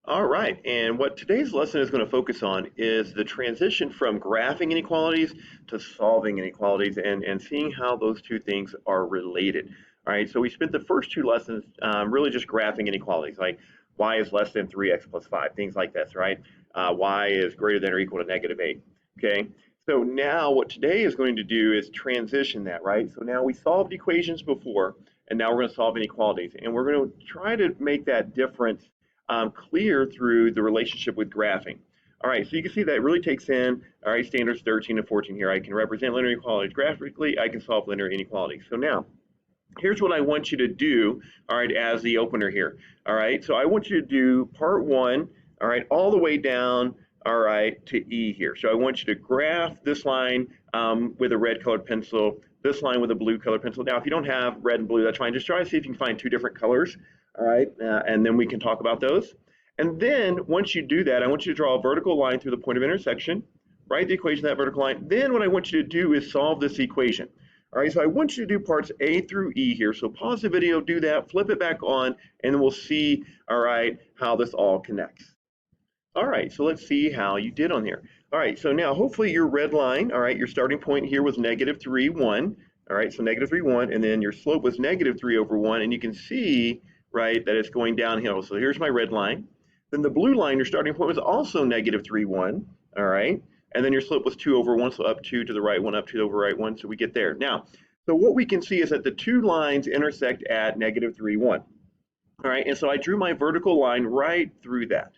All right, and what today's lesson is going to focus on is the transition from graphing inequalities to solving inequalities and seeing how those two things are related. All right, so we spent the first two lessons really just graphing inequalities, like y is less than 3x plus 5, things like this, right? Y is greater than or equal to -8, okay? So now what today is going to do is transition that, right? So now we solved equations before, and now we're going to solve inequalities, and we're going to try to make that difference clear through the relationship with graphing. All right, so you can see that it really takes in, all right, standards 13 and 14 here. I can represent linear inequalities graphically. I can solve linear inequalities. So now, here's what I want you to do, all right, as the opener here. All right, so I want you to do part one, all right, all the way down, all right, to E here. So I want you to graph this line with a red colored pencil, this line with a blue colored pencil. Now, if you don't have red and blue, that's fine. Just try to see if you can find two different colors, all right, and then we can talk about those. And then once you do that, I want you to draw a vertical line through the point of intersection, write the equation of that vertical line. Then what I want you to do is solve this equation. All right, so I want you to do parts A through E here. So pause the video, do that, flip it back on, and then we'll see, all right, how this all connects. All right, so let's see how you did on here. All right, so now hopefully your red line, all right, your starting point here was -3, 1. All right, so -3, 1, and then your slope was -3/1, and you can see, right, that it's going downhill. So here's my red line. Then the blue line, your starting point was also -3, 1, all right, and then your slope was 2/1, so up 2 to the right 1, up 2 over right 1, so we get there. Now, so what we can see is that the two lines intersect at -3, 1, all right, and so I drew my vertical line right through that.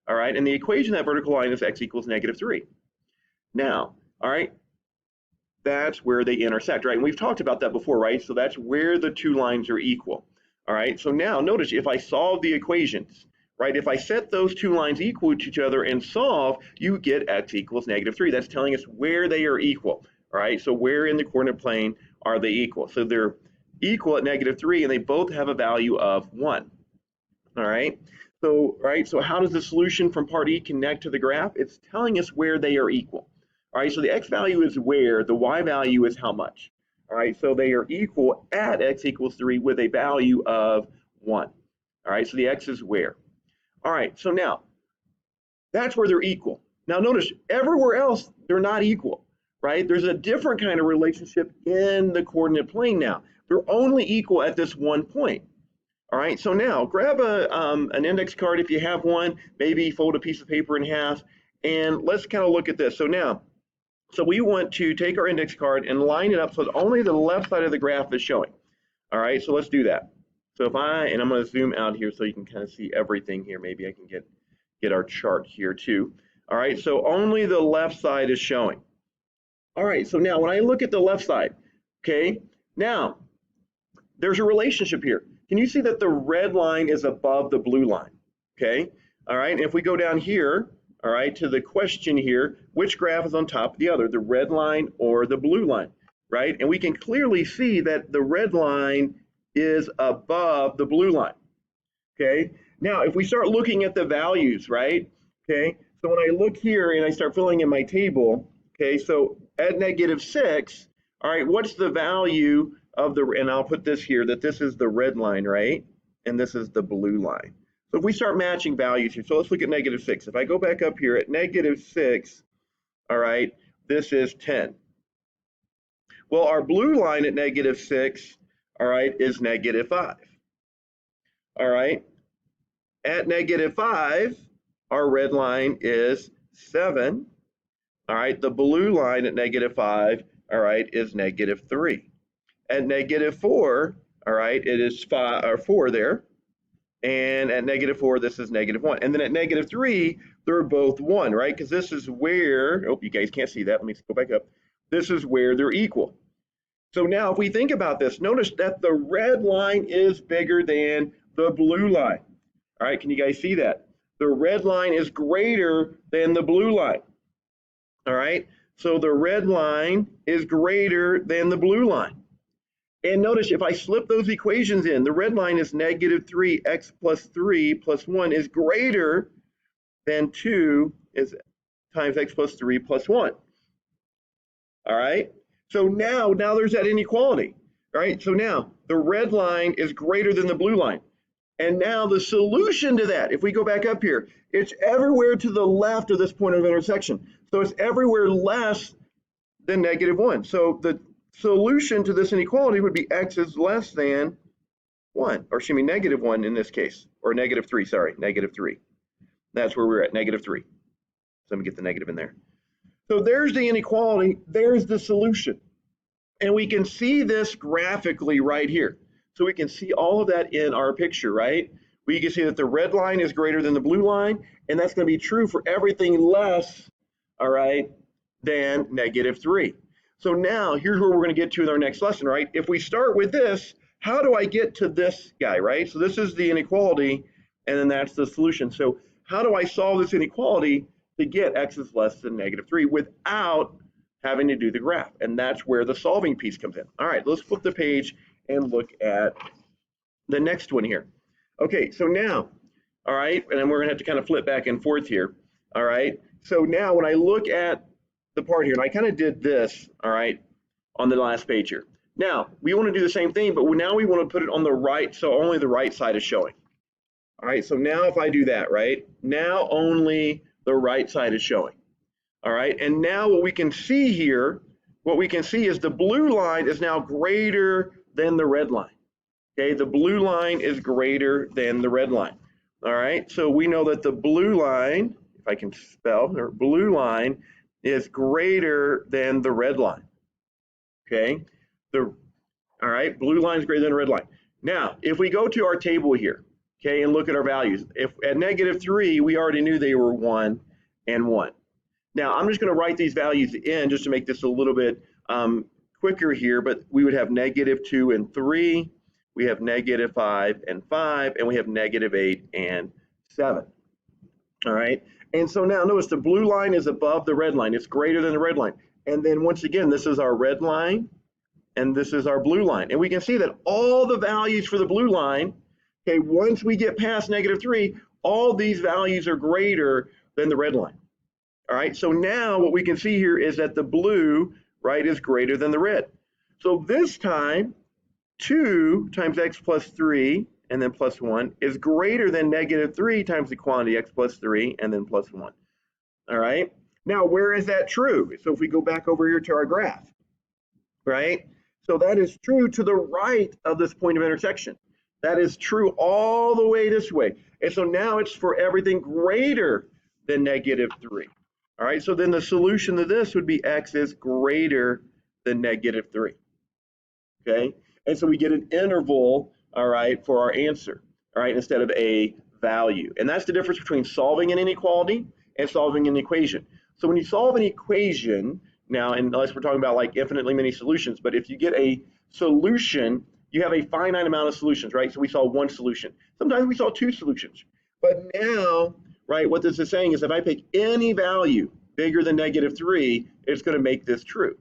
All right, and the equation of that vertical line is x equals -3. Now, all right, that's where they intersect, right? And we've talked about that before, right? So that's where the two lines are equal. All right, so now notice if I solve the equations, right? If I set those two lines equal to each other and solve, you get x equals -3. That's telling us where they are equal. All right, so where in the coordinate plane are they equal? So they're equal at -3, and they both have a value of 1. All right. So, right, so how does the solution from part E connect to the graph? It's telling us where they are equal. All right, so the x value is where, the y value is how much. All right, so they are equal at x equals 3 with a value of 1. All right, so the x is where. All right, so now that's where they're equal. Now notice everywhere else they're not equal, right? There's a different kind of relationship in the coordinate plane now. They're only equal at this one point. All right, so now grab an index card if you have one, maybe fold a piece of paper in half, and let's kind of look at this. So now, so we want to take our index card and line it up so that only the left side of the graph is showing. All right, so let's do that. So if and I'm going to zoom out here so you can kind of see everything here. Maybe I can get our chart here too. All right, so only the left side is showing. All right, so now when I look at the left side, okay, now there's a relationship here. Can you see that the red line is above the blue line? Okay, all right, and if we go down here, all right, to the question here, which graph is on top of the other, the red line or the blue line, right? And we can clearly see that the red line is above the blue line, okay? Now, if we start looking at the values, right, okay, so when I look here and I start filling in my table, okay, so at -6, all right, what's the value of the, and I'll put this here, that this is the red line, right? And this is the blue line. So if we start matching values here, so let's look at -6. If I go back up here at -6, all right, this is 10. Well, our blue line at -6, all right, is -5. All right, at -5, our red line is 7. All right, the blue line at -5, all right, is -3. At -4, all right, it is 5 or 4 there. And at -4, this is -1. And then at -3, they're both 1, right? Because this is where, oh, you guys can't see that. Let me go back up. This is where they're equal. So now if we think about this, notice that the red line is bigger than the blue line. All right, can you guys see that? The red line is greater than the blue line. All right, so the red line is greater than the blue line. And notice if I slip those equations in, the red line is -3, x plus 3 plus 1 is greater than 2 is times x plus 3 plus 1. All right, so now there's that inequality. All right, so now the red line is greater than the blue line. And now the solution to that, if we go back up here, it's everywhere to the left of this point of intersection. So it's everywhere less than -1. So the solution to this inequality would be x is less than 1, or excuse me, -1 in this case, or -3, sorry, -3. That's where we're at, -3. So let me get the negative in there. So there's the inequality, there's the solution. And we can see this graphically right here. So we can see all of that in our picture, right? We can see that the red line is greater than the blue line, and that's going to be true for everything less, all right, than -3. So now here's where we're going to get to in our next lesson, right? If we start with this, how do I get to this guy, right? So this is the inequality, and then that's the solution. So how do I solve this inequality to get x is less than -3 without having to do the graph? And that's where the solving piece comes in. All right, let's flip the page and look at the next one here. Okay, so now, all right, and then we're gonna have to kind of flip back and forth here. All right, so now when I look at the part here, and I kind of did this, all right, on the last page here. Now, we want to do the same thing, but now we want to put it on the right, so only the right side is showing. All right, so now if I do that, right, now only the right side is showing. All right, and now what we can see here, what we can see is the blue line is now greater than the red line. Okay, the blue line is greater than the red line. All right, so we know that the blue line, if I can spell, or blue line is greater than the red line. Okay, all right, blue line is greater than the red line. Now, if we go to our table here, okay, and look at our values, if at -3, we already knew they were 1 and 1. Now, I'm just going to write these values in just to make this a little bit quicker here, but we would have -2 and 3, we have -5 and 5, and we have -8 and 7. All right, and so now notice the blue line is above the red line. It's greater than the red line. And then once again, this is our red line, and this is our blue line. And we can see that all the values for the blue line, okay, once we get past -3, all these values are greater than the red line. All right, so now what we can see here is that the blue, right, is greater than the red. So this time, 2 times x plus 3 and then plus 1 is greater than -3 times the quantity x plus 3 and then plus 1. All right, now where is that true? So if we go back over here to our graph, right? So that is true to the right of this point of intersection. That is true all the way this way. And so now it's for everything greater than -3. All right, so then the solution to this would be x is greater than -3. Okay, and so we get an interval, all right, for our answer, all right, instead of a value. And that's the difference between solving an inequality and solving an equation. So when you solve an equation, now, unless we're talking about like infinitely many solutions, but if you get a solution, you have a finite amount of solutions, right? So we saw one solution. Sometimes we saw 2 solutions. But now, right, what this is saying is if I pick any value bigger than -3, it's going to make this true.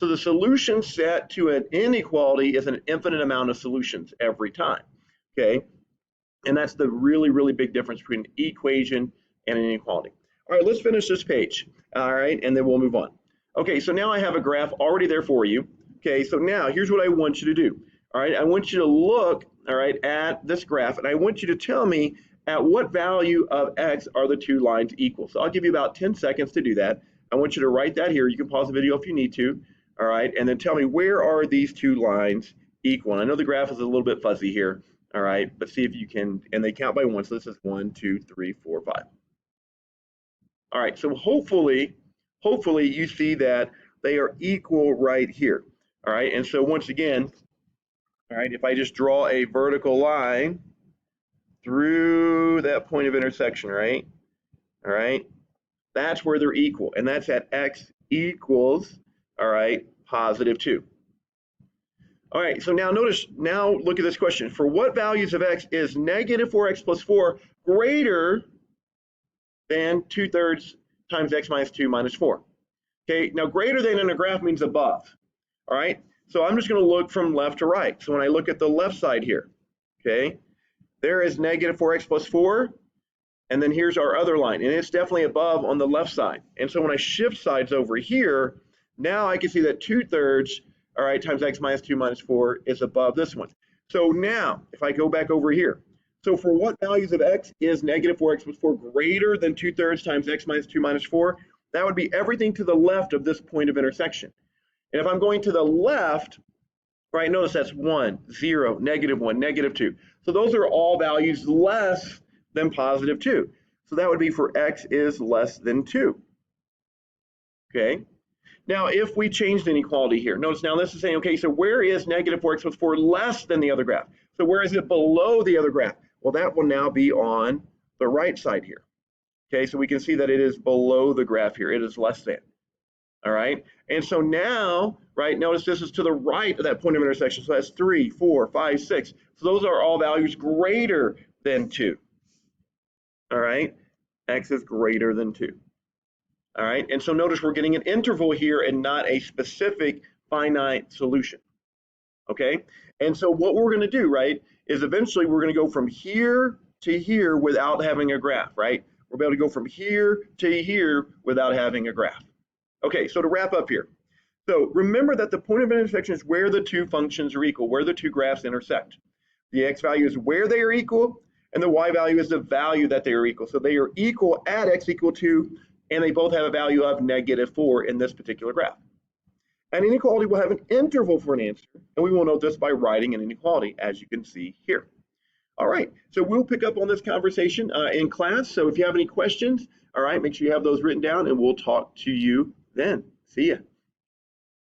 So the solution set to an inequality is an infinite amount of solutions every time, okay? And that's the really, really big difference between an equation and an inequality. All right, let's finish this page, all right, and then we'll move on. Okay, so now I have a graph already there for you. Okay, so now here's what I want you to do. All right, I want you to look, all right, at this graph, and I want you to tell me at what value of x are the 2 lines equal. So I'll give you about 10 seconds to do that. I want you to write that here. You can pause the video if you need to, all right, and then tell me where are these 2 lines equal. And I know the graph is a little bit fuzzy here, all right, but see if you can, and they count by 1, so this is 1, 2, 3, 4, 5. All right, so hopefully you see that they are equal right here. All right, and so once again, all right, if I just draw a vertical line through that point of intersection, right? All right, that's where they're equal, and that's at x equals, all right, +2. All right, so now notice, now look at this question. For what values of x is -4x plus 4 greater than 2/3 times x minus 2 minus 4? Okay, now greater than in a graph means above. All right, so I'm just going to look from left to right. So when I look at the left side here, okay, there is -4x plus 4, and then here's our other line, and it's definitely above on the left side. And so when I shift sides over here, now I can see that 2/3, all right, times x minus 2 minus 4 is above this one. So now, if I go back over here, So for what values of x is negative 4x plus 4 greater than 2/3 times x minus 2 minus 4? That would be everything to the left of this point of intersection. And if I'm going to the left, right, notice that's 1, 0, -1, -2. So those are all values less than positive 2. So that would be for x is less than 2. Okay. Now, if we change the inequality here, notice now this is saying, okay, so where is negative 4x plus 4 less than the other graph? So where is it below the other graph? Well, that will now be on the right side here. Okay, so we can see that it is below the graph here. It is less than. All right. And so now, right, notice this is to the right of that point of intersection. So that's 3, 4, 5, 6. So those are all values greater than 2. All right. X is greater than 2. All right, and so notice we're getting an interval here and not a specific finite solution. Okay, and so what we're going to do, right, is eventually we're going to go from here to here without having a graph, right? We'll be able to go from here to here without having a graph. Okay, so to wrap up here, so remember that the point of intersection is where the two functions are equal, where the two graphs intersect. The x value is where they are equal, and the y value is the value that they are equal. So they are equal at x equal 2, and they both have a value of -4 in this particular graph. An inequality will have an interval for an answer, and we will note this by writing an inequality, as you can see here. All right, so we'll pick up on this conversation in class. So if you have any questions, all right, make sure you have those written down, and we'll talk to you then. See ya.